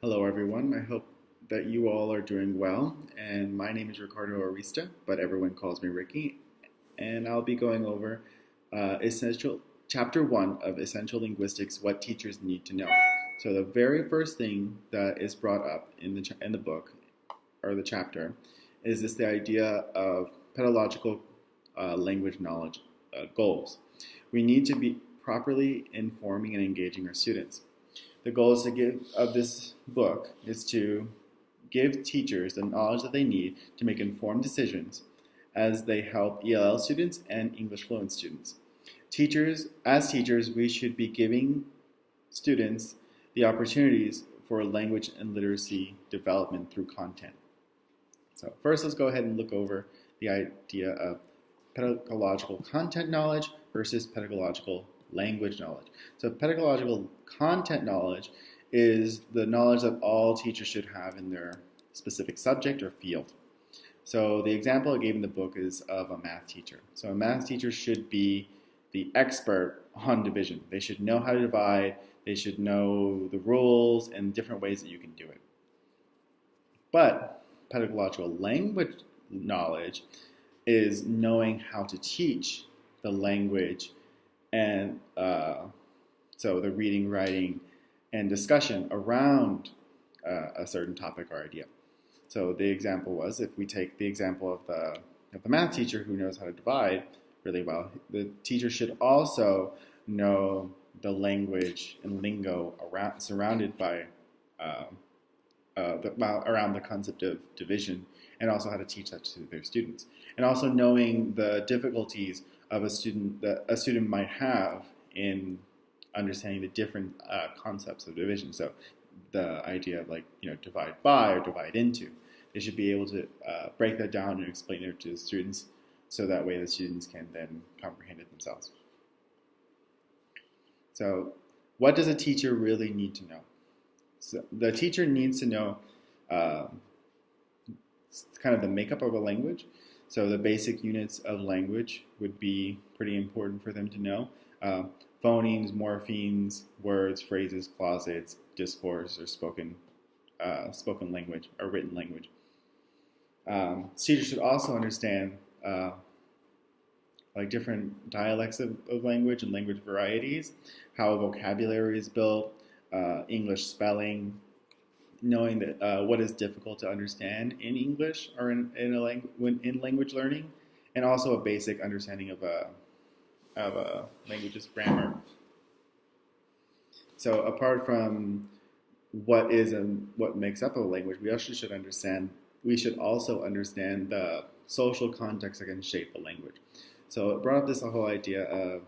Hello, everyone. I hope that you all are doing well. And my name is Ricardo Arista, but everyone calls me Ricky. And I'll be going over essential chapter one of Essential Linguistics: What Teachers Need to Know. So the very first thing that is brought up in the book or the chapter is the idea of pedagogical language knowledge goals. We need to be properly informing and engaging our students. The goal is to give of this book is to give teachers the knowledge that they need to make informed decisions as they help ELL students and English fluent students. As teachers, we should be giving students the opportunities for language and literacy development through content. So first, let's go ahead and look over the idea of pedagogical content knowledge versus pedagogical language knowledge. So pedagogical content knowledge is the knowledge that all teachers should have in their specific subject or field. So the example I gave in the book is of a math teacher. So a math teacher should be the expert on division. They should know how to divide, they should know the rules and different ways that you can do it. But pedagogical language knowledge is knowing how to teach the language and so the reading, writing, and discussion around a certain topic or idea. So the example was, if we take the example of the math teacher who knows how to divide really well, the teacher should also know the language and lingo surrounded by around the concept of division, and also how to teach that to their students, and also knowing the difficulties of a student that a student might have in understanding the different concepts of division. So the idea of divide by or divide into, they should be able to break that down and explain it to the students, so that way the students can then comprehend it themselves. So what does a teacher really need to know? So the teacher needs to know kind of the makeup of a language. So the basic units of language would be pretty important for them to know. Phonemes, morphemes, words, phrases, clauses, discourse, or spoken language or written language. Teachers should also understand different dialects of language and language varieties, how a vocabulary is built, English spelling, knowing that what is difficult to understand in English or in language learning, and also a basic understanding of a language's grammar. So apart from what is and what makes up a language, we should also understand the social context that can shape a language. So it brought up this whole idea of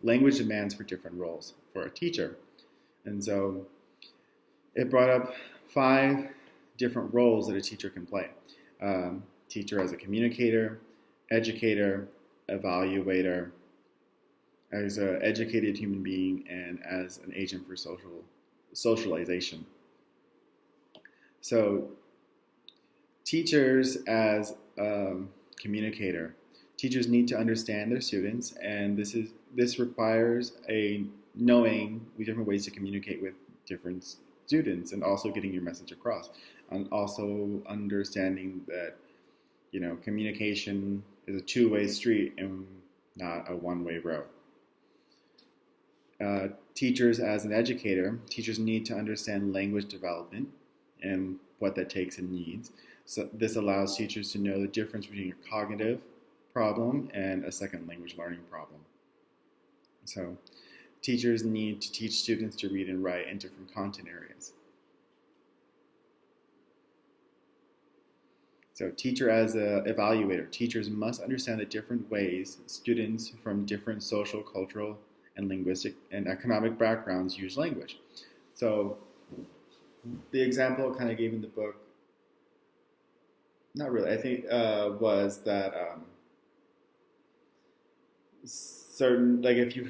language demands for different roles for a teacher. And so it brought up 5 different roles that a teacher can play. Teacher as a communicator, educator, evaluator, as an educated human being, and as an agent for socialization. So teachers as a communicator. Teachers need to understand their students, and this requires a knowing different ways to communicate with different students, and also getting your message across, and also understanding that communication is a two-way street and not a one-way road. Teachers as an educator, teachers need to understand language development and what that takes and needs. So this allows teachers to know the difference between a cognitive problem and a second language learning problem. So teachers need to teach students to read and write in different content areas. So teacher as an evaluator, teachers must understand the different ways students from different social, cultural, and linguistic and economic backgrounds use language. So the example I kind of gave in the book, not really, I think was that if you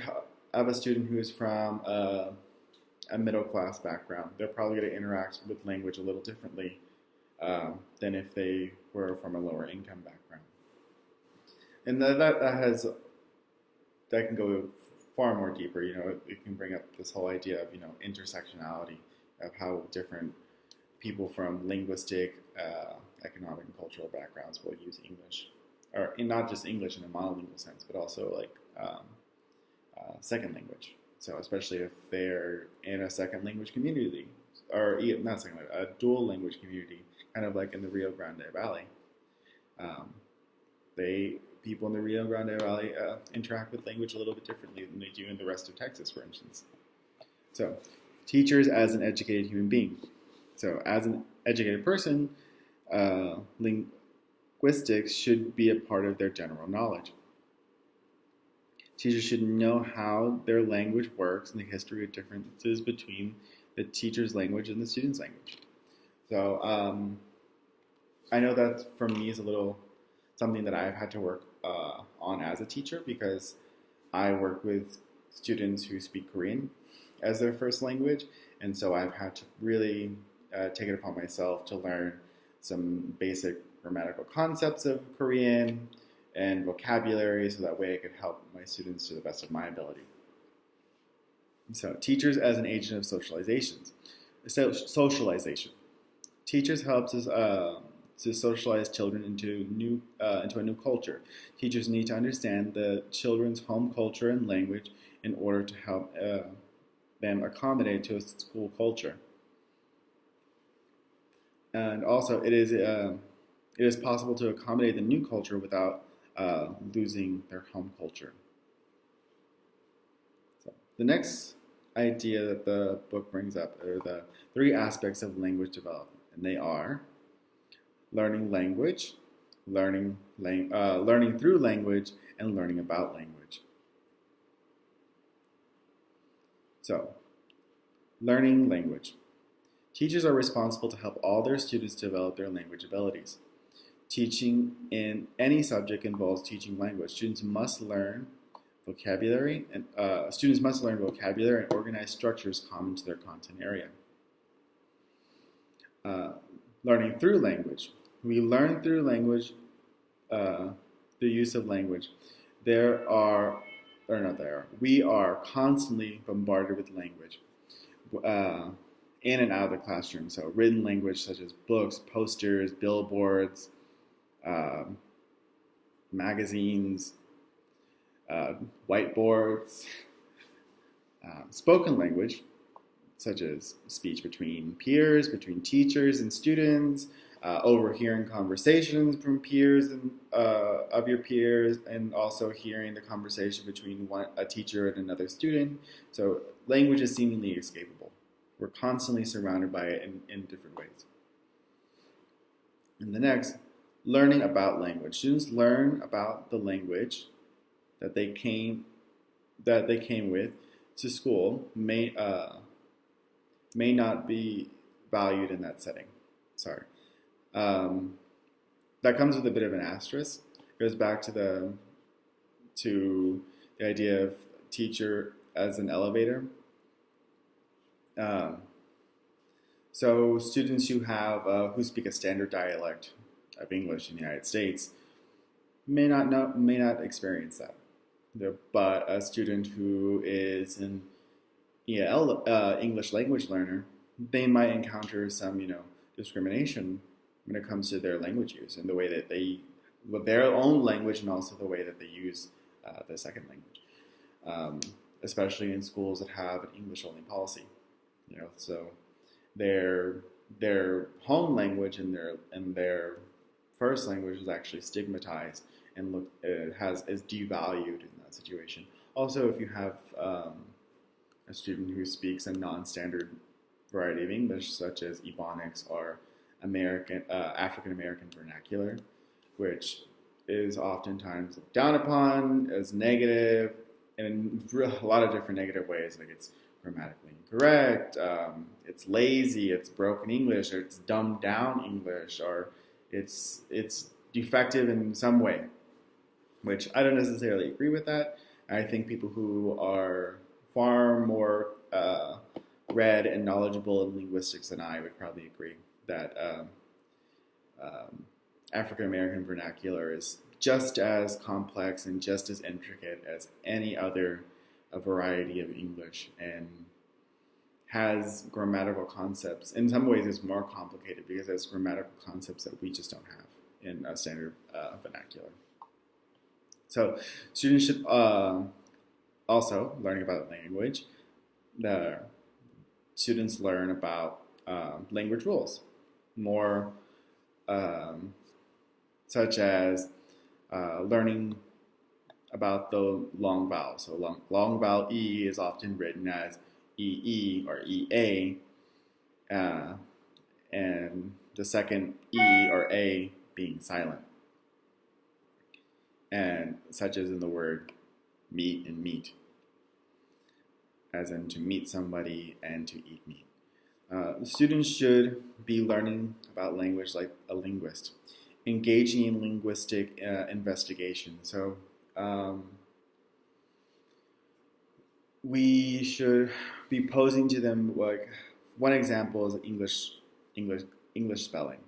have a student who is from a middle class background, they're probably going to interact with language a little differently than if they were from a lower income background. And that can go far more deeper. It can bring up this whole idea of intersectionality of how different people from linguistic, economic, and cultural backgrounds will use English, or not just English in a monolingual sense, but also like second language. So especially if they're in a second language community, or not second language, a dual language community, kind of like in the Rio Grande Valley. People in the Rio Grande Valley interact with language a little bit differently than they do in the rest of Texas, for instance. So, teachers as an educated human being. So, as an educated person, linguistics should be a part of their general knowledge. Teachers should know how their language works and the history of differences between the teacher's language and the student's language. So, I know that for me is a little something that I've had to work on as a teacher, because I work with students who speak Korean as their first language, and so I've had to really take it upon myself to learn some basic grammatical concepts of Korean and vocabulary, so that way I could help my students to the best of my ability. So, teachers as an agent of socialization. Teachers helps us to socialize children into a new culture. Teachers need to understand the children's home culture and language in order to help them accommodate to a school culture. And also, it is possible to accommodate the new culture without losing their home culture. So, the next idea that the book brings up are the 3 aspects of language development, and they are learning language, learning through language, and learning about language. So, learning language. Teachers are responsible to help all their students develop their language abilities. Teaching in any subject involves teaching language. Students must learn vocabulary and organize structures common to their content area. Learning through language. We learn through language, the use of language. We are constantly bombarded with language in and out of the classroom. So written language such as books, posters, billboards, magazines, whiteboards. Spoken language such as speech between peers, between teachers and students, overhearing conversations from peers and of your peers, and also hearing the conversation between a teacher and another student. So language is seemingly escapable. We're constantly surrounded by it in different ways. And the next, learning about language. Students learn about the language that they came with to school may not be valued in that setting. Sorry. That comes with a bit of an asterisk. It goes back to the idea of teacher as an elevator. So students who speak a standard dialect of English in the United States may not experience that. But a student who is an English language learner, they might encounter some discrimination when it comes to their language use and the way that with their own language, and also the way that they use the second language, especially in schools that have an English-only policy. So their home language and their first language is actually stigmatized and is devalued in that situation. Also, if you have a student who speaks a non-standard variety of English, such as Ebonics or African American vernacular, which is oftentimes looked down upon as negative in a lot of different negative ways, like it's grammatically incorrect, it's lazy, it's broken English, or it's dumbed down English, or it's defective in some way, which I don't necessarily agree with that. I think people who are far more read and knowledgeable in linguistics than I would probably agree that African American vernacular is just as complex and just as intricate as any other variety of English, and has grammatical concepts. In some ways, it's more complicated because it has grammatical concepts that we just don't have in a standard vernacular. So students should also, learning about language, the students learn about language rules, more such as learning about the long vowel. So long vowel E is often written as EE or EA, and the second E or A being silent, and such as in the word meet and meet, as in to meet somebody and to eat meat. Students should be learning about language like a linguist, engaging in linguistic investigation. So we should be posing to them, like, one example is English spelling.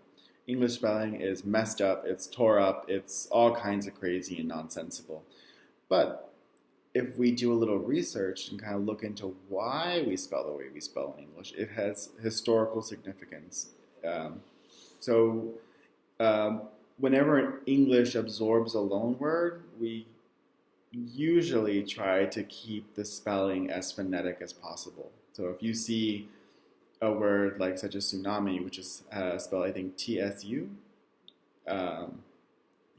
English spelling is messed up, it's tore up, it's all kinds of crazy and nonsensical. But if we do a little research and kind of look into why we spell the way we spell in English, it has historical significance. Whenever English absorbs a loan word, we usually try to keep the spelling as phonetic as possible. So if you see a word like such as tsunami, which is spelled, I think, TSU,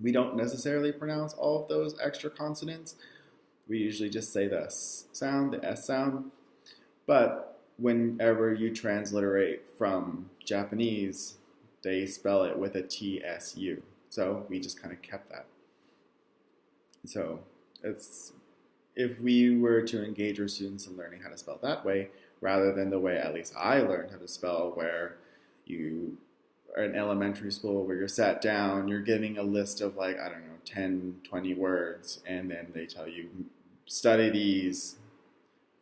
we don't necessarily pronounce all of those extra consonants. We usually just say the S sound, the S sound. But whenever you transliterate from Japanese, they spell it with a TSU. So we just kind of kept that. So if we were to engage our students in learning how to spell that way, rather than the way at least I learned how to spell, where you are in elementary school where you're sat down, you're getting a list of 10, 20 words, and then they tell you, study these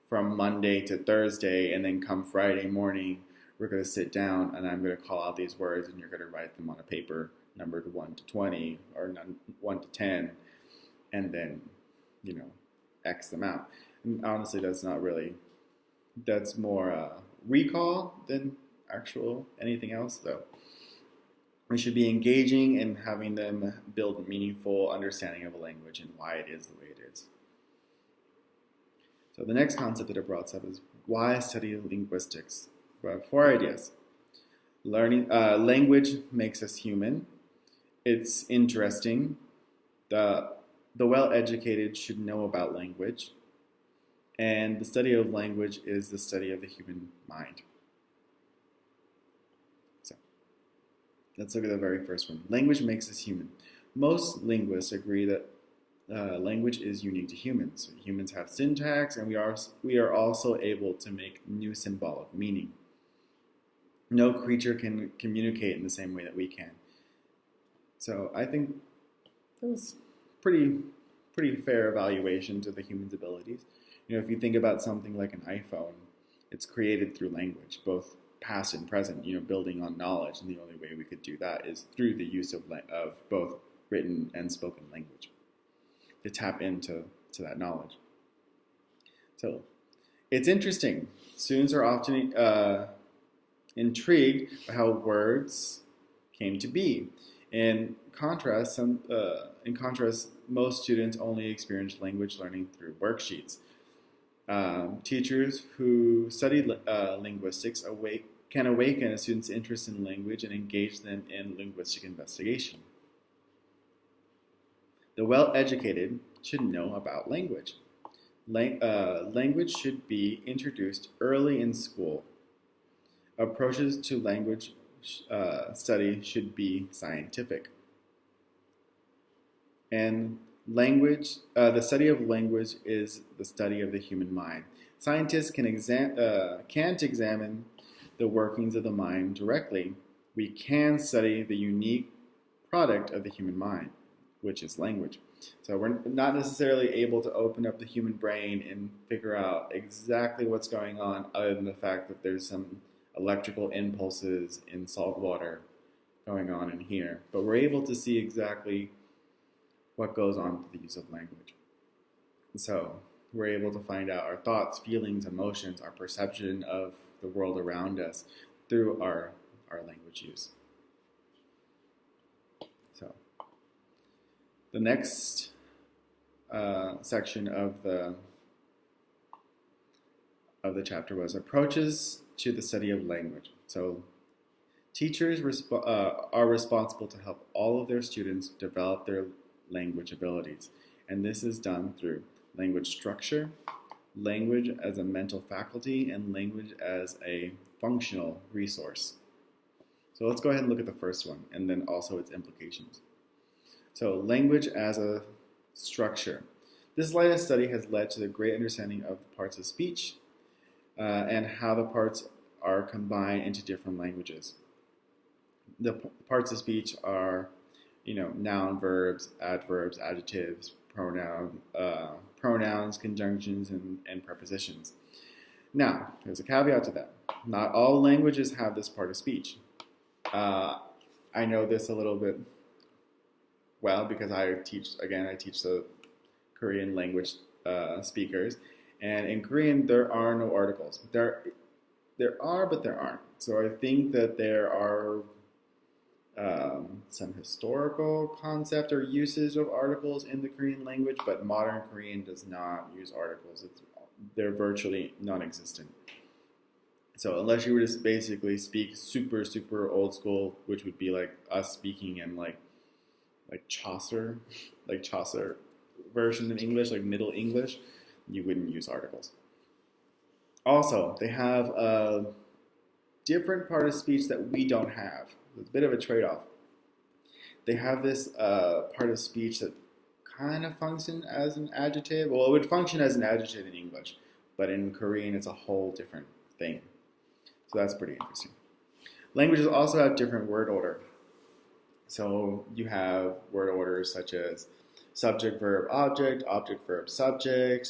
from Monday to Thursday, and then come Friday morning, we're going to sit down and I'm going to call out these words and you're going to write them on a paper numbered 1 to 20 or 1 to 10, and then, X them out. And honestly, that's more recall than actual anything else, though. We should be engaging and having them build meaningful understanding of a language and why it is the way it is. So the next concept that it brought up is why study linguistics. We have 4 ideas. Learning language makes us human. It's interesting. The well-educated should know about language. And the study of language is the study of the human mind. So let's look at the very first one. Language makes us human. Most linguists agree that language is unique to humans. So humans have syntax, and we are also able to make new symbolic meaning. No creature can communicate in the same way that we can. So I think that was pretty fair evaluation to the human's abilities. If you think about something like an iPhone, it's created through language, both past and present, building on knowledge. And the only way we could do that is through the use of both written and spoken language to tap into that knowledge. So it's interesting. Students are often intrigued by how words came to be. In contrast, most students only experience language learning through worksheets. Teachers who study linguistics can awaken a student's interest in language and engage them in linguistic investigation. The well-educated should know about language. Language should be introduced early in school. Approaches to language study should be scientific. And the study of language is the study of the human mind. Scientists can't examine the workings of the mind directly. We can study the unique product of the human mind, which is language. So we're not necessarily able to open up the human brain and figure out exactly what's going on, other than the fact that there's some electrical impulses in salt water going on in here. But we're able to see exactly what goes on with the use of language. So we're able to find out our thoughts, feelings, emotions, our perception of the world around us through our language use. So the next section of the chapter was approaches to the study of language. So teachers are responsible to help all of their students develop their language abilities, and this is done through language structure, language as a mental faculty, and language as a functional resource. So let's go ahead and look at the first one, and then also its implications. So language as a structure. This line of study has led to the great understanding of the parts of speech and how the parts are combined into different languages. The parts of speech are, noun, verbs, adverbs, adjectives, pronouns, conjunctions, and prepositions. Now, there's a caveat to that. Not all languages have this part of speech. I know this a little bit well because I teach the Korean language speakers, and in Korean there are no articles. There are, but there aren't. So I think that there are some historical concept or usage of articles in the Korean language, but modern Korean does not use articles. They're virtually non-existent. So unless you were to basically speak super, super old school, which would be like us speaking in like Chaucer version of English, like Middle English, you wouldn't use articles. Also, they have a different part of speech that we don't have. It's a bit of a trade-off. They have this part of speech that kind of functions as an adjective. Well, it would function as an adjective in English, but in Korean it's a whole different thing. So that's pretty interesting. Languages also have different word order. So you have word orders such as subject, verb, object, object, verb, subject,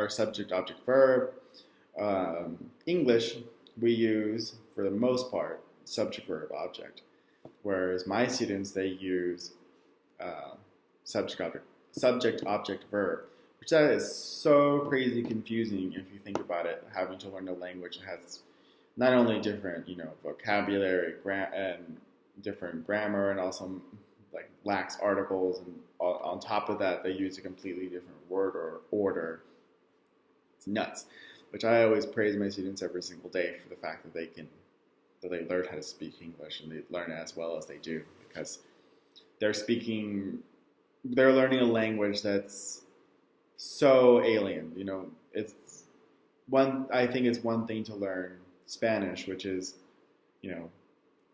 subject, object, verb. English, we use, for the most part, subject, verb, object. Whereas my students, they use subject, object, verb. Which that is so crazy confusing if you think about it, having to learn a language that has not only different, vocabulary and different grammar, and also like lacks articles, and on top of that, they use a completely different word or order. It's nuts. Which I always praise my students every single day for the fact that they learn how to speak English, and they learn it as well as they do, because they're learning a language that's so alien. I think it's one thing to learn Spanish, which is,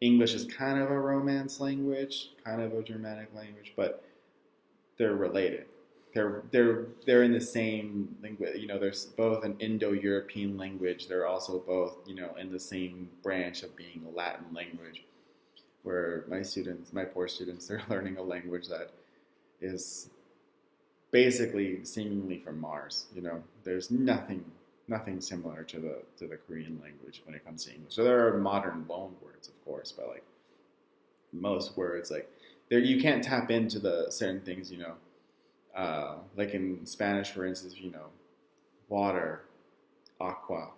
English is kind of a Romance language, kind of a Germanic language, but they're related. They're in the same language. There's both an Indo-European language. They're also both, in the same branch of being a Latin language. Where my poor students, they're learning a language that is basically seemingly from Mars. There's nothing similar to the Korean language when it comes to English. So there are modern loan words, of course, but like most words, like you can't tap into the certain things, like in Spanish, for instance, water, agua.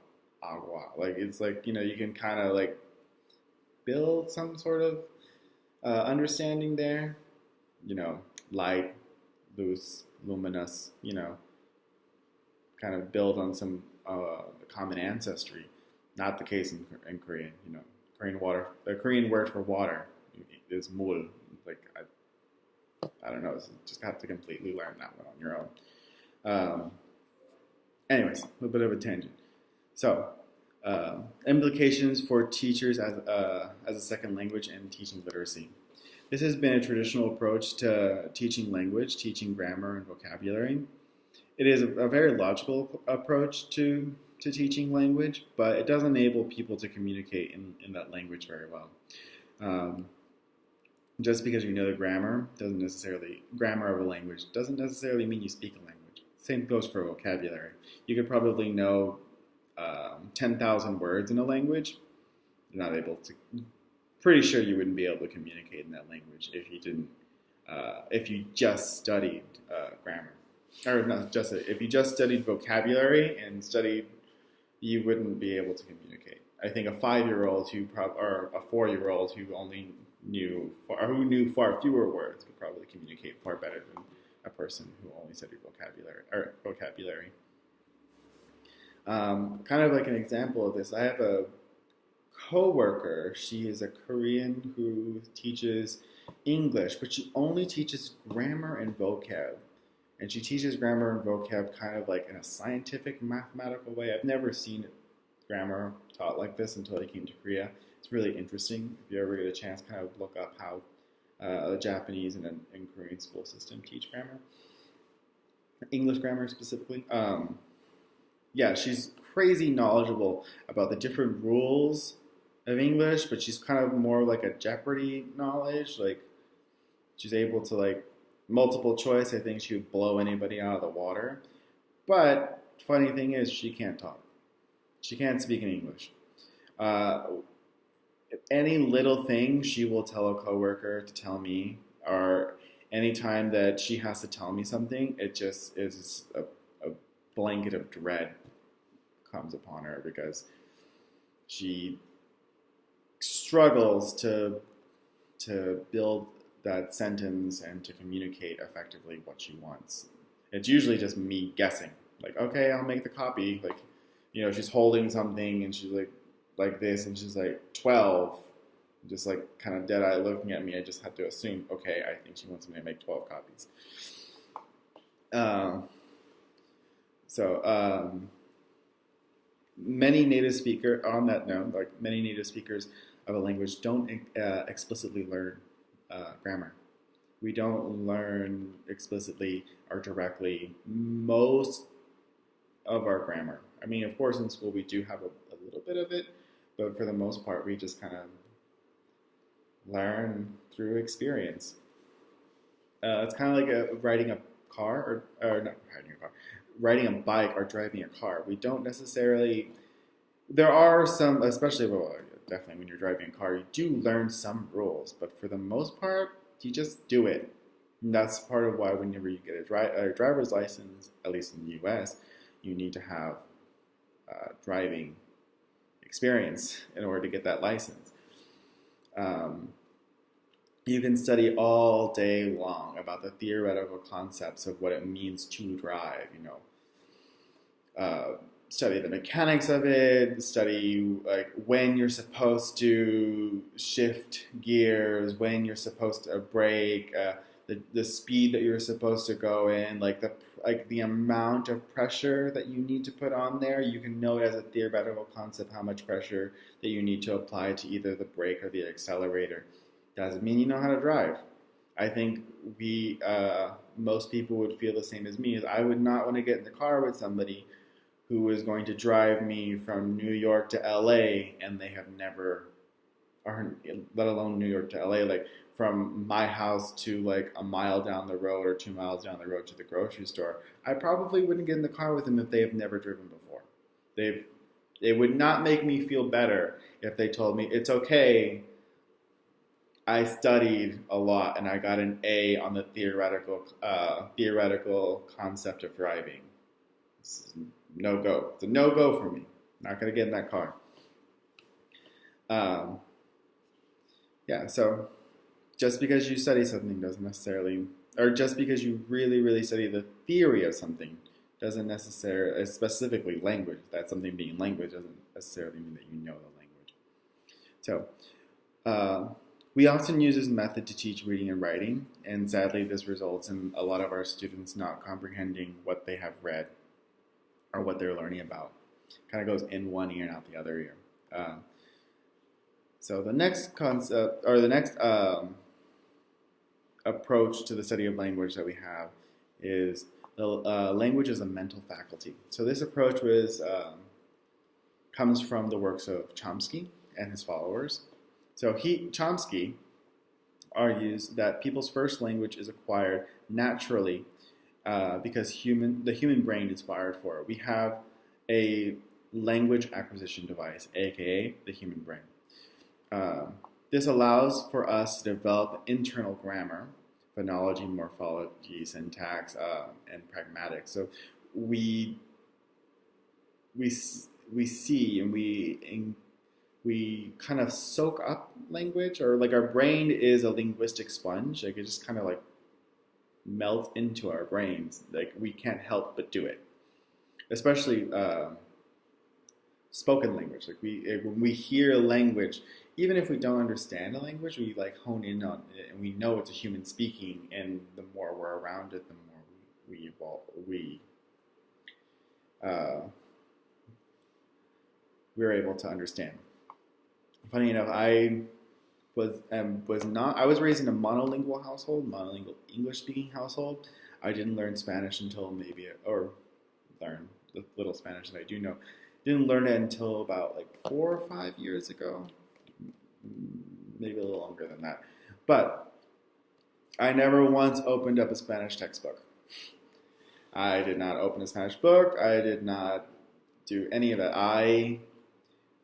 Like it's like, you can kind of like build some sort of understanding there, light, loose, luminous, kind of build on some common ancestry. Not the case in Korean. Korean water. The Korean word for water is mul. Like I don't know. So you just have to completely learn that one on your own. Anyways, a little bit of a tangent. So implications for teachers as a second language and teaching literacy. This has been a traditional approach to teaching language, teaching grammar and vocabulary. It is a very logical approach to teaching language, but it does enable people to communicate in that language very well. Just because you know the grammar of a language doesn't necessarily mean you speak a language. Same goes for vocabulary. You could probably know 10,000 words in a language. You're not able to. Pretty sure you wouldn't be able to communicate in that language if you didn't. If you just studied grammar. Or not just if you just studied vocabulary and studied you wouldn't be able to communicate. I think a 5-year-old or a 4-year-old who only knew far fewer words could probably communicate far better than a person who only studied vocabulary. Kind of like an example of this, I have a coworker. She is a Korean who teaches English, but she only teaches grammar and vocab. And she teaches grammar and vocab kind of like in a scientific, mathematical way. I've never seen grammar taught like this until I came to Korea. It's really interesting. If you ever get a chance, kind of look up how the Japanese and Korean school system teach grammar, English grammar specifically. Yeah, she's crazy knowledgeable about the different rules of English, but she's kind of more like a Jeopardy knowledge. Like she's able to like multiple choice. I think she would blow anybody out of the water. But funny thing is, she can't talk. She can't speak in English. Any little thing she will tell a coworker to tell me, or anytime that she has to tell me something, it just is a blanket of dread comes upon her because she struggles to build that sentence and to communicate effectively what she wants. It's usually just me guessing. Like, okay, I'll make the copy. Like, she's holding something and she's like this, and she's like 12, just like kind of dead-eye looking at me. I just have to assume, okay, I think she wants me to make 12 copies. Many native speakers, on that note, like many native speakers of a language don't explicitly learn grammar. We don't learn explicitly or directly most of our grammar. I mean, of course, in school we do have a little bit of it, but for the most part, we just kind of learn through experience. It's kind of like riding a car, or not riding a car, riding a bike or driving a car. We don't necessarily. There are some, especially definitely when you're driving a car, you do learn some rules, but for the most part, you just do it. And that's part of why whenever you get a driver's license, at least in the U.S., you need to have driving experience in order to get that license. You can study all day long about the theoretical concepts of what it means to drive, study the mechanics of it, study like when you're supposed to shift gears, when you're supposed to brake, the speed that you're supposed to go in, like the amount of pressure that you need to put on there. You can know as a theoretical concept how much pressure that you need to apply to either the brake or the accelerator. Doesn't mean you know how to drive. I think most people would feel the same as me. Is I would not want to get in the car with somebody who is going to drive me from New York to LA and they have never, or let alone New York to LA, like from my house to like a mile down the road or 2 miles down the road to the grocery store. I probably wouldn't get in the car with them if they have never driven before. It would not make me feel better if they told me, it's okay, I studied a lot and I got an A on the theoretical concept of driving. It's no go. It's a no go for me. Not going to get in that car. So just because you study something doesn't necessarily, or just because you really, really study the theory of something doesn't necessarily, specifically language, that something being language doesn't necessarily mean that you know the language. So, we often use this method to teach reading and writing, and sadly this results in a lot of our students not comprehending what they have read or what they're learning about. Kind of goes in one ear and out the other ear. So the next concept, or the next approach to the study of language that we have is language as a mental faculty. So this approach comes from the works of Chomsky and his followers. So Chomsky argues that people's first language is acquired naturally because the human brain is wired for it. We have a language acquisition device, aka the human brain. This allows for us to develop internal grammar, phonology, morphology, syntax, and pragmatics. So we see and we kind of soak up language, or like our brain is a linguistic sponge. Like it just kind of like melts into our brains. Like we can't help but do it, especially spoken language. Like when we hear a language, even if we don't understand a language, we like hone in on it, and we know it's a human speaking. And the more we're around it, the more we evolve. We're able to understand. Funny enough, I was raised in a monolingual household, monolingual English speaking household. I didn't learn Spanish until or learn the little Spanish that I do know. Didn't learn it until about like 4 or 5 years ago, maybe a little longer than that. But I never once opened up a Spanish textbook. I did not open a Spanish book. I did not do any of it. I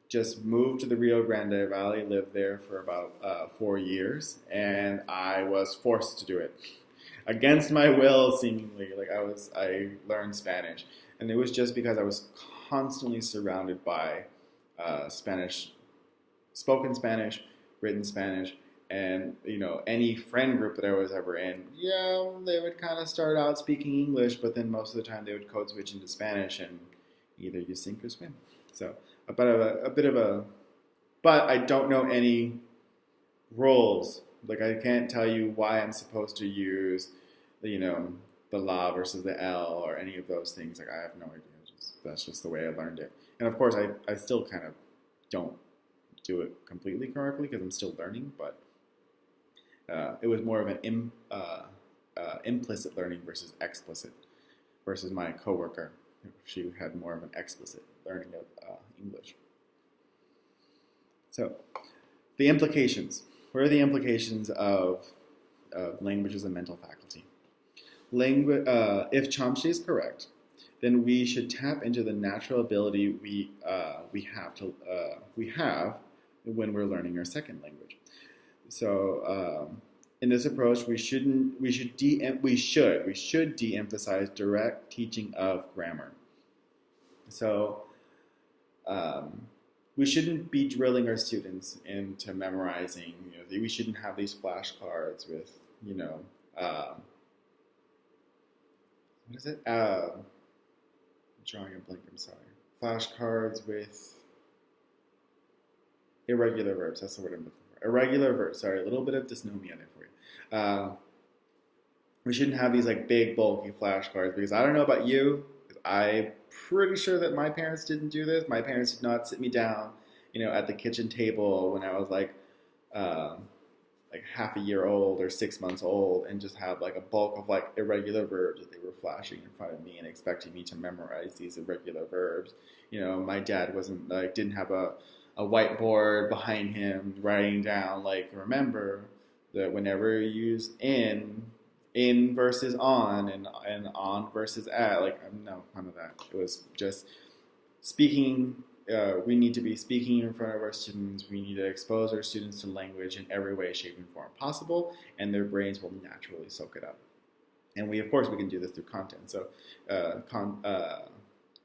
just moved to the Rio Grande Valley, lived there for about 4 years, and I was forced to do it. Against my will, seemingly. Like I learned Spanish. And it was just because I was constantly surrounded by Spanish, spoken Spanish, written Spanish, and any friend group that I was ever in, they would kind of start out speaking English, but then most of the time they would code switch into Spanish, and either you sink or swim. So a bit of a, but I don't know any rules. Like I can't tell you why I'm supposed to use, the la versus the L or any of those things. Like I have no idea. That's just the way I learned it. And of course, I still kind of don't do it completely correctly because I'm still learning. But it was more of an implicit learning versus explicit. Versus my coworker, she had more of an explicit learning of English. So, the implications. What are the implications of language as a mental faculty? If Chomsky is correct, then we should tap into the natural ability we have when we're learning our second language. So, in this approach, we should de-emphasize direct teaching of grammar. So, we shouldn't be drilling our students into memorizing. We shouldn't have these flashcards with, what is it? Drawing a blank, I'm sorry. Flashcards with irregular verbs. That's the word I'm looking for. Irregular verbs. Sorry, a little bit of dysnomia there for you. We shouldn't have these like big, bulky flashcards because I don't know about you. I'm pretty sure that my parents didn't do this. My parents did not sit me down, at the kitchen table when I was like half a year old or 6 months old and just have like a bulk of like irregular verbs that they were flashing in front of me and expecting me to memorize these irregular verbs. My dad didn't have a whiteboard behind him writing down like, remember that whenever you use in versus on and on versus at, no, none of that. It was just speaking. We need to be speaking in front of our students. We need to expose our students to language in every way, shape, and form possible, and their brains will naturally soak it up. And we can do this through content, so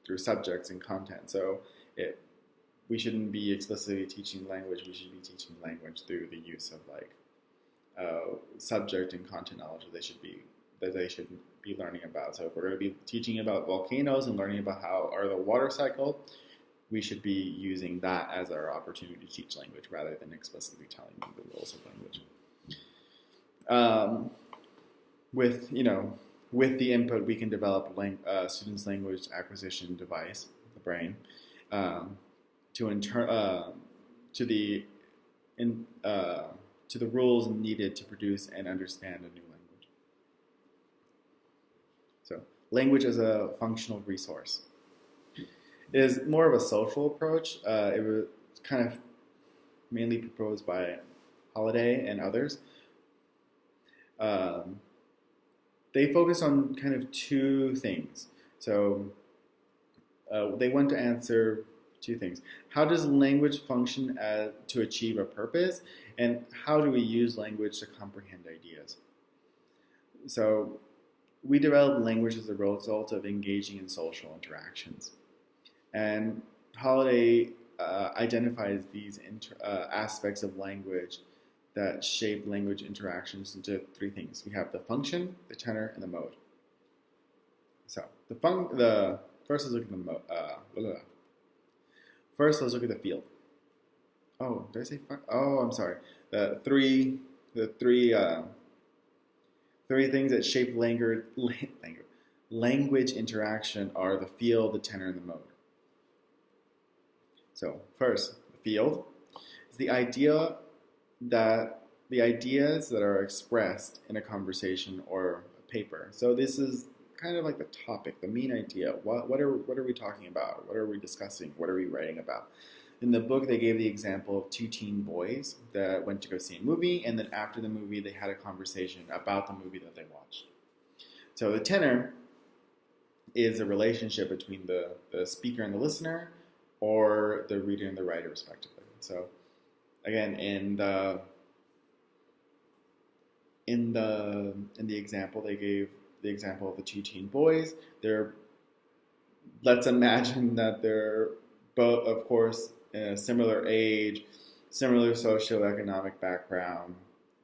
through subjects and content. So we shouldn't be explicitly teaching language. We should be teaching language through the use of subject and content knowledge that they should be learning about. So if we're going to be teaching about volcanoes and learning about how are the water cycle, we should be using that as our opportunity to teach language rather than explicitly telling them the rules of language. With the input, we can develop students' language acquisition device, the brain, to the rules needed to produce and understand a new language. So, language as a functional resource. It is more of a social approach. It was kind of mainly proposed by Holiday and others. They focus on kind of two things. So they want to answer two things. How does language function to achieve a purpose? And how do we use language to comprehend ideas? So we develop language as a result of engaging in social interactions. And Holiday identifies these aspects of language that shape language interactions into three things. We have the function, the tenor, and the mode. So first let's look at the mode. First, let's look at the field. Oh, did I say fun? Oh, I'm sorry. The three things that shape language interaction are the field, the tenor, and the mode. So first, the field is the ideas that are expressed in a conversation or a paper. So this is kind of like the topic, the main idea. What are we talking about? What are we discussing? What are we writing about? In the book, they gave the example of two teen boys that went to go see a movie, and then after the movie, they had a conversation about the movie that they watched. So the tenor is a relationship between the speaker and the listener, or the reader and the writer, respectively. So again, in the example, they gave the example of the two teen boys. Let's imagine that they're both, of course, in a similar age, similar socioeconomic background,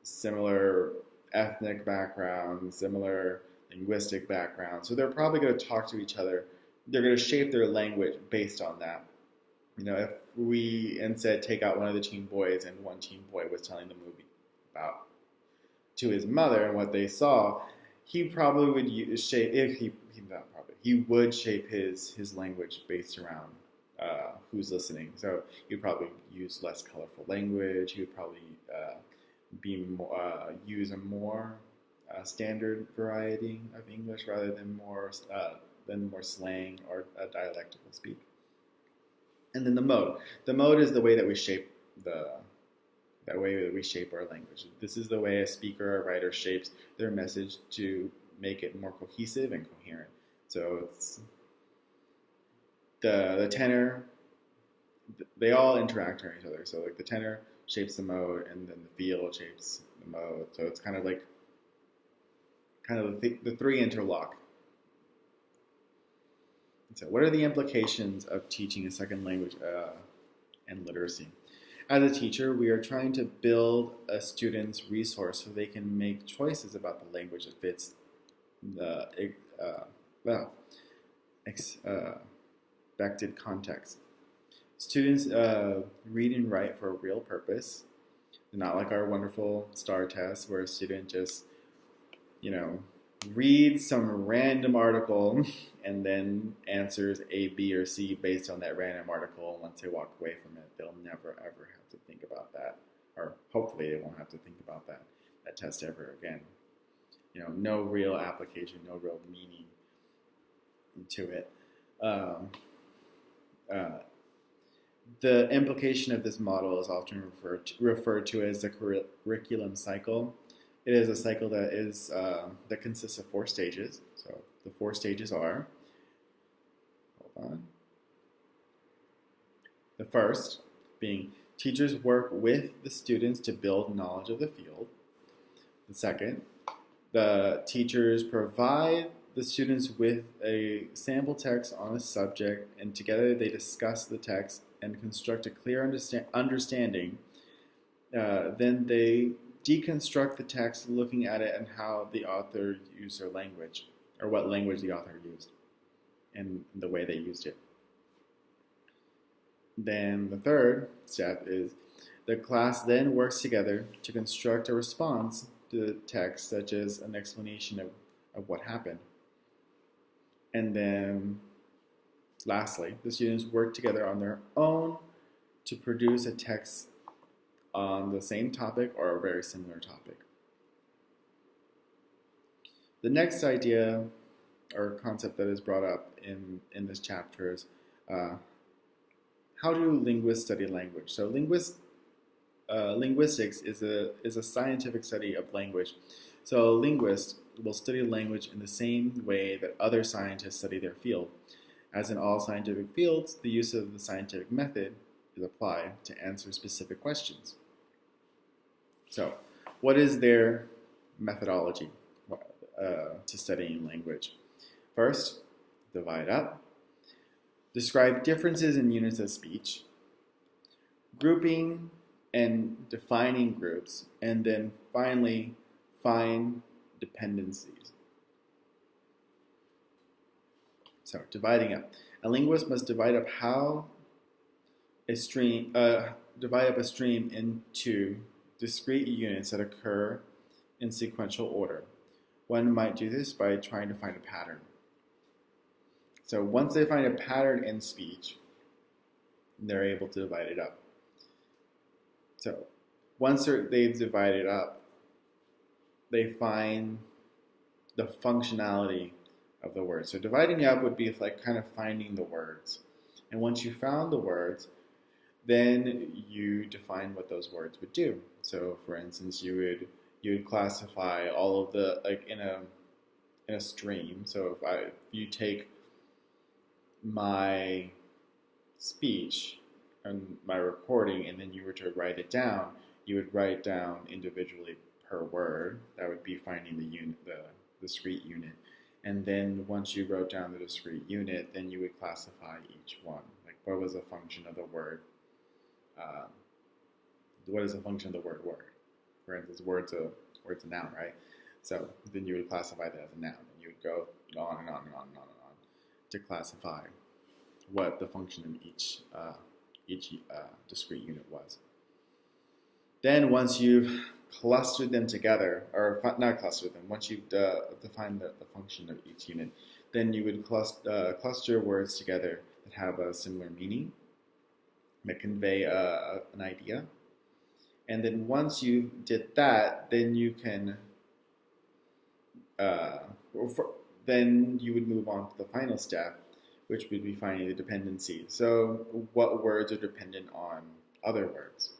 similar ethnic background, similar linguistic background. So they're probably going to talk to each other. They're going to shape their language based on that. If we instead take out one of the teen boys and one teen boy was telling the movie about to his mother and what they saw, he probably would shape, he would shape his language based around who's listening. So he'd probably use less colorful language. He would probably use a more standard variety of English rather than more slang or dialectical speak. And then the mode. The mode is the way that we shape our language. This is the way a speaker or writer shapes their message to make it more cohesive and coherent. So it's the tenor. They all interact with each other. So like the tenor shapes the mode, and then the field shapes the mode. So it's kind of the three interlock. So what are the implications of teaching a second language and literacy? As a teacher, we are trying to build a student's resource so they can make choices about the language that fits the expected context. Students read and write for a real purpose, not like our wonderful STAR test where a student just, reads some random article and then answers A, B, or C based on that random article. Once they walk away from it, they'll never, ever have to think about that. Or hopefully they won't have to think about that test ever again. No real application, no real meaning to it. The implication of this model is often referred to as the curriculum cycle. It is a cycle that consists of 4 stages. So the 4 stages are, the first being teachers work with the students to build knowledge of the field. The second, the teachers provide the students with a sample text on a subject, and together they discuss the text and construct a clear understanding. Then they deconstruct the text, looking at it and how the author used their language, or what language the author used, and the way they used it. Then the third step is the class then works together to construct a response to the text, such as an explanation of what happened. And then lastly, the students work together on their own to produce a text on the same topic or a very similar topic. The next idea or concept that is brought up in this chapter is how do linguists study language? So linguistics is a scientific study of language. So a linguist will study language in the same way that other scientists study their field. As in all scientific fields, the use of the scientific method is applied to answer specific questions. So, what is their methodology to studying language? First, divide up. describe differences in units of speech, grouping and defining groups, and then finally find dependencies. So dividing up. A linguist must divide up a stream into discrete units that occur in sequential order. One might do this by trying to find a pattern. So once they find a pattern in speech, they're able to divide it up. So once they've divided up, they find the functionality of the word. So dividing up would be like kind of finding the words. And once you found the words, then you define what those words would do. So for instance, you would classify all of the, like in a stream. So if you take my speech and my recording, and then you were to write it down, you would write down individually per word. That would be finding the unit, the discrete unit. And then once you wrote down the discrete unit, then you would classify each one. Like, what was the function of the word? What is the function of the word word? For instance, word's a noun, right? So then you would classify that as a noun. And you would go on and on and on and on and on to classify what the function of each discrete unit was. Then once you've clustered them together, or not clustered them, once you've defined the function of each unit, then you would cluster words together that have a similar meaning, that convey an idea. And then once you did that, then you can, then you would move on to the final step, which would be finding the dependency. So what words are dependent on other words?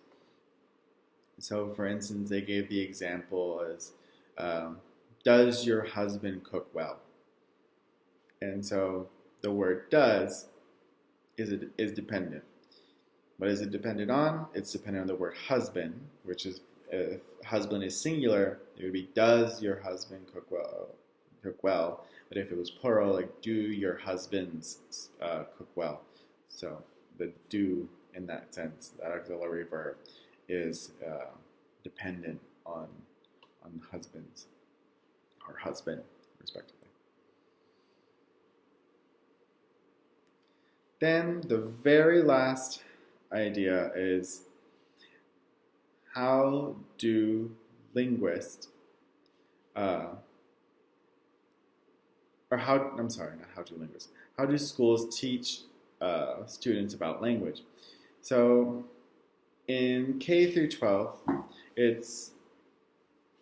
So for instance, they gave the example as, does your husband cook well? And so the word does is dependent. What is it dependent on? It's dependent on the word husband, which is, if husband is singular, it would be, does your husband cook well? But if it was plural, like, do your husbands cook well? So the do, in that sense, that auxiliary verb, is dependent on husbands, or husband, respectively. Then the very last idea is, how do linguists, how do schools teach students about language? So in K through 12, it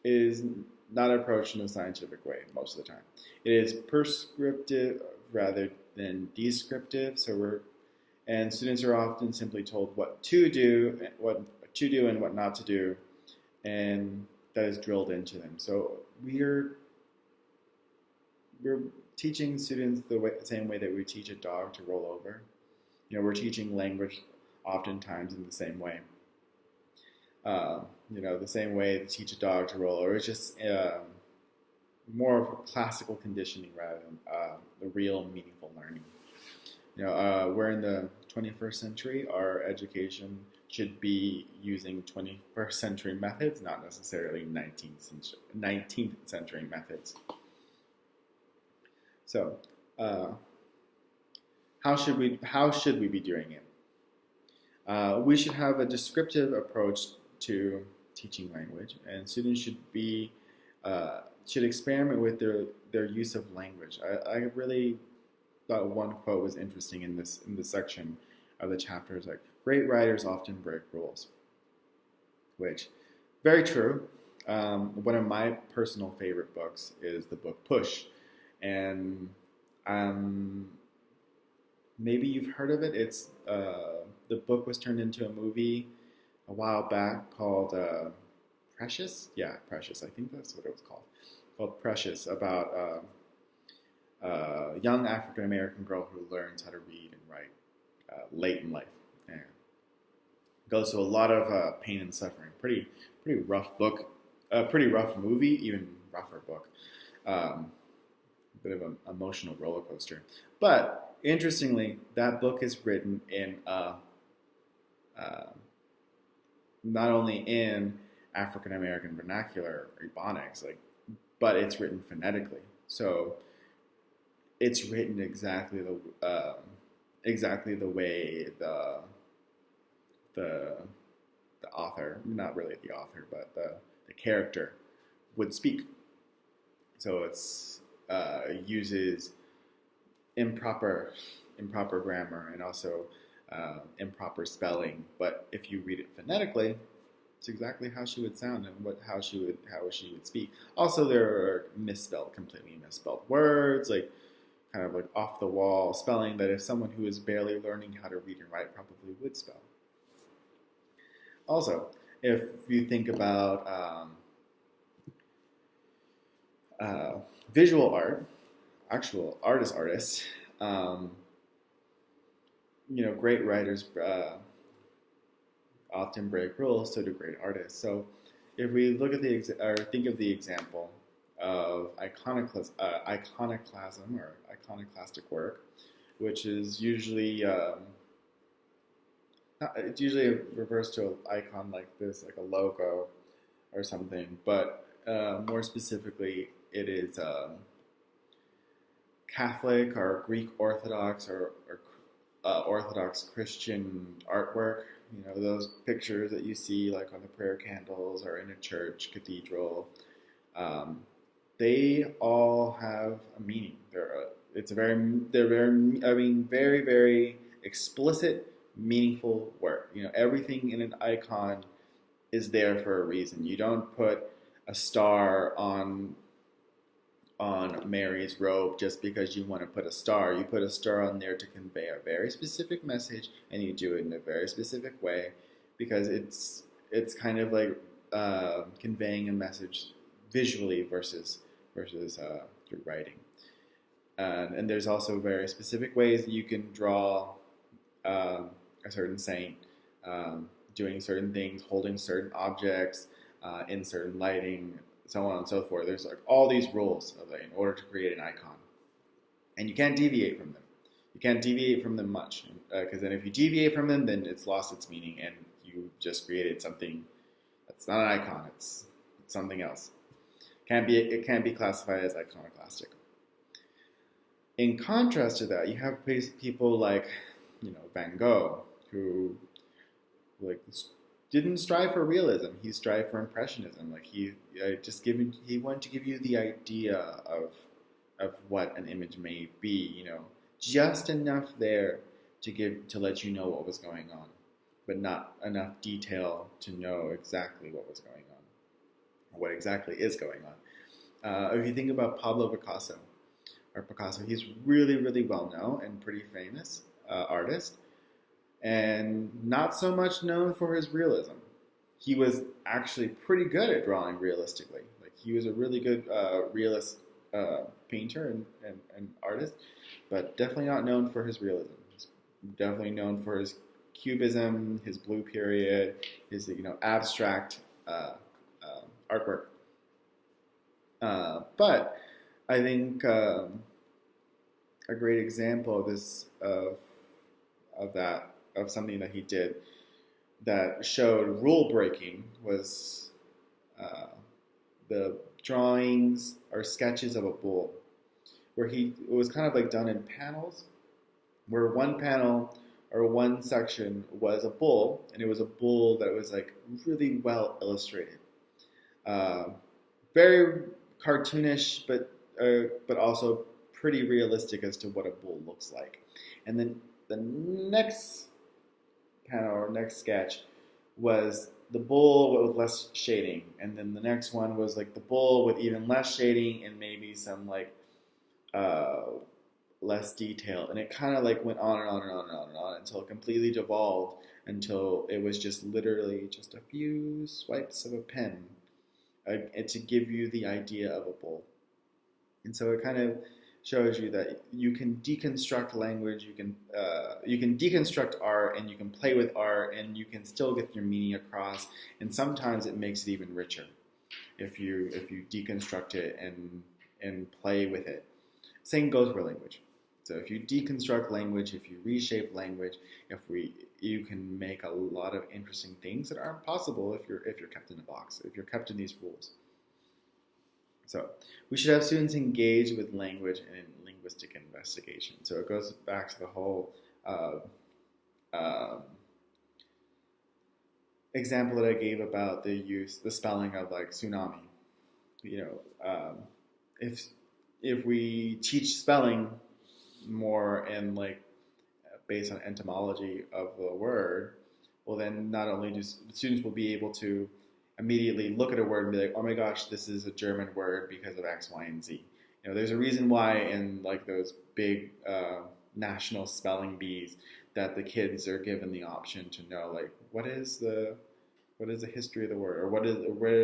is not approached in a scientific way most of the time. It is prescriptive rather than descriptive. And students are often simply told what to do and what not to do, and that is drilled into them. So we're teaching students the same way that we teach a dog to roll over. We're teaching language oftentimes in the same way. The same way to teach a dog to roll over. It's just more of classical conditioning rather than the real meaningful learning. We're in the 21st century. Our education should be using 21st century methods, not necessarily 19th century methods. So, how should we be doing it? We should have a descriptive approach to teaching language, and students should experiment with their use of language. I really thought one quote was interesting in this section of the chapter. Is like, great writers often break rules, which very true. One of my personal favorite books is the book Push, and maybe you've heard of it. It's the book was turned into a movie a while back called Precious. Yeah, Precious. I think that's what it was called. Called Precious, about a young African American girl who learns how to read and write late in life, and goes through a lot of pain and suffering. Pretty rough book. Pretty rough movie, even rougher book. bit of an emotional roller coaster. But interestingly, that book is written in uh, not only in African American vernacular Ebonics, but it's written phonetically. So it's written exactly the way the the author, not really the author, but the character would speak. So it's uses improper grammar and also improper spelling. But if you read it phonetically, it's exactly how she would sound and how she would speak. Also, there are completely misspelled words, kind of like off the wall spelling that if someone who is barely learning how to read and write probably would spell. Also, if you think about visual art, actual artists, great writers often break rules, so do great artists. So if we look at think of the example of iconoclasm or iconoclastic work, which is usually it usually refers to an icon like this, like a logo or something, but more specifically, it is Catholic or Greek Orthodox or Orthodox Christian artwork. Those pictures that you see like on the prayer candles or in a church, cathedral. They all have a meaning. Very, very explicit, meaningful work. Everything in an icon is there for a reason. You don't put a star on Mary's robe just because you want to put a star. You put a star on there to convey a very specific message, and you do it in a very specific way because it's kind of like conveying a message visually versus through writing. And there's also very specific ways that you can draw a certain saint doing certain things, holding certain objects in certain lighting, so on and so forth. There's all these rules in order to create an icon, and you can't deviate from them. You can't deviate from them much, because then if you deviate from them, then it's lost its meaning, and you just created something that's not an icon. It's something else. It can't be classified as iconoclastic. In contrast to that, you have people like Van Gogh, who didn't strive for realism. He strived for impressionism. He wanted to give you the idea of what an image may be. Just enough there to let you know what was going on, but not enough detail to know exactly what was going on, or what exactly is going on. If you think about Pablo Picasso, he's really, really well known and pretty famous artist, and not so much known for his realism. He was actually pretty good at drawing realistically. He was a really good realist painter and artist, but definitely not known for his realism. He's definitely known for his cubism, his blue period, his abstract artwork. But I think a great example of this of something that he did that showed rule breaking was the drawings or sketches of a bull, where it was kind of done in panels, where one panel or one section was a bull, and it was a bull that was really well illustrated, very cartoonish, but also pretty realistic as to what a bull looks like. And then the next panel or next sketch was the bull with less shading, and then the next one was the bull with even less shading and maybe some less detail, and it kind of went on and on and on and on and on until it completely devolved, until it was just literally just a few swipes of a pen to give you the idea of a bull. And so it kind of shows you that you can deconstruct language, you can deconstruct art, and you can play with art, and you can still get your meaning across. And sometimes it makes it even richer if you deconstruct it and play with it. Same goes for language. So if you deconstruct language, if you reshape language, you can make a lot of interesting things that aren't possible if you're kept in a box, if you're kept in these rules. So we should have students engage with language in linguistic investigation. So it goes back to the whole example that I gave about the spelling of like tsunami. If we teach spelling more and like based on etymology of the word, well then not only do students will be able to immediately look at a word and be like, oh my gosh, this is a German word because of X, Y, and Z. There's a reason why in like those big national spelling bees that the kids are given the option to know like what is the history of the word, or where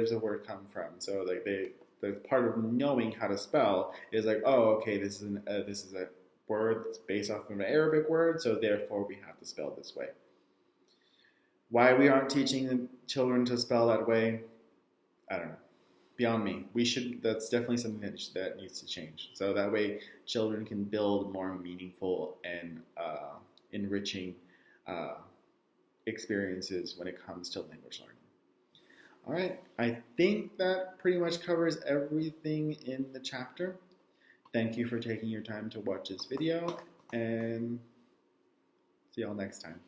does the word come from. So like the part of knowing how to spell is like, oh, okay, this is a word that's based off of an Arabic word, so therefore we have to spell this way. Why we aren't teaching the children to spell that way, I don't know. Beyond me. That's definitely something that needs to change. So that way children can build more meaningful and enriching experiences when it comes to language learning. All right, I think that pretty much covers everything in the chapter. Thank you for taking your time to watch this video, and see y'all next time.